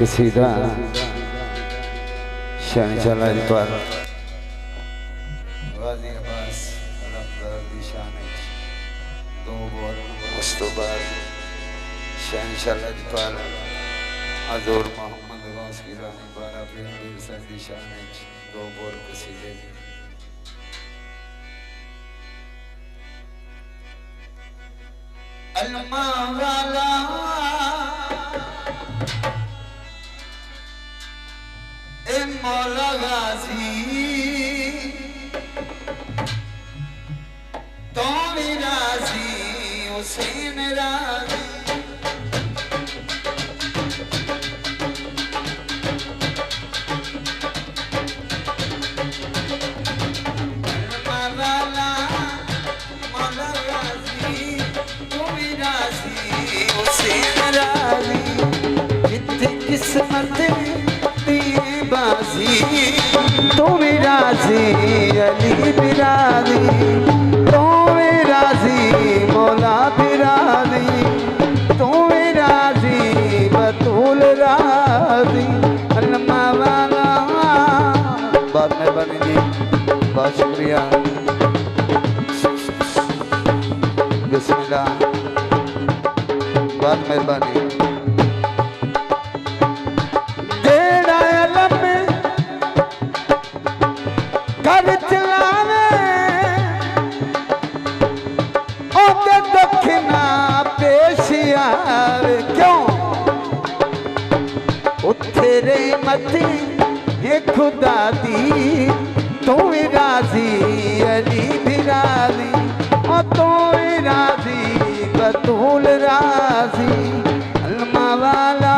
कसीदा शहंशाह लाजपाल गाजी अब्बास अलमदार दी शान विच दो बोल उस तो बाद शहंशाह लाजपाल हजूर मोहम्मद गौस गिलानी बारा पीर साहब दी शान विच दो बोल कसीदे अलमा वाला ए मौला गाजी तो भी राजी हुसैन राजी किस्मत दी बाजी तू भी राजी अली भी राजी तू भी राजी मौला भी राजी तू भी राजी बतूल राजी अल्लाह वाला। बहुत मेहरबानी जी, बहुत शुक्रिया। बिस्मिल्लाह, बहुत मेहरबानी। तेरे मथे हे खुदा दी तू भी राजी अली भी राजी ओ तू भी राजी बतूल राजी अल्मा वाला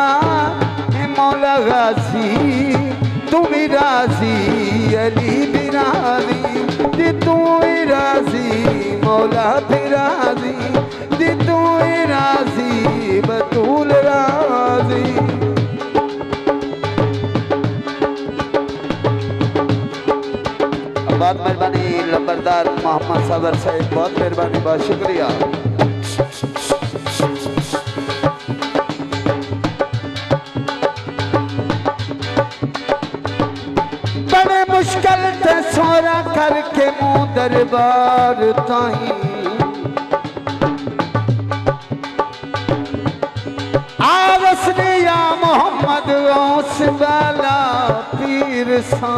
हे मौला गाजी तू भी राजी अली भी राजी जी तू भी राजी मौला भी राजी जी तू भी राजी बतूल राजी। बहुत मेहरबानी लंबरदार मोहम्मद साबर साहब, बहुत मेहरबानी, बहुत शुक्रिया। बड़े मुश्किल से सोरा करके मुँह दरबार ताई आरस ने या मोहम्मद गौस वाला पीर सा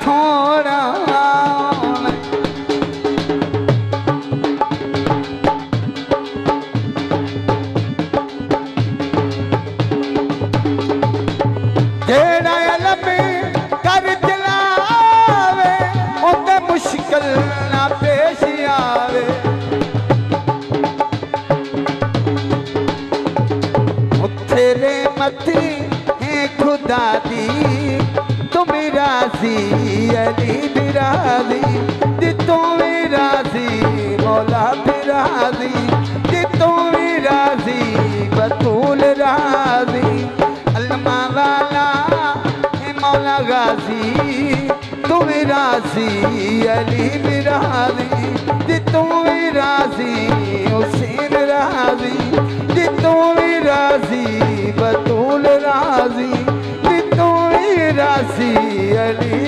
थोड़ा जेड़ा लम्बी कर चलावे उते मुश्किल ना पेश आवे तेरे मथे है खुदा दी तुम राजी अली भी राजी जी तू भी राजी मौला भी राजी जी तू भी राजी बतूल राजी अल्लाह वाला है मौला गाजी तू भी राजी अली भी राजी जी तू भी राजी हुसैन राजी जी तू भी राजी बतूल राजी राजी अली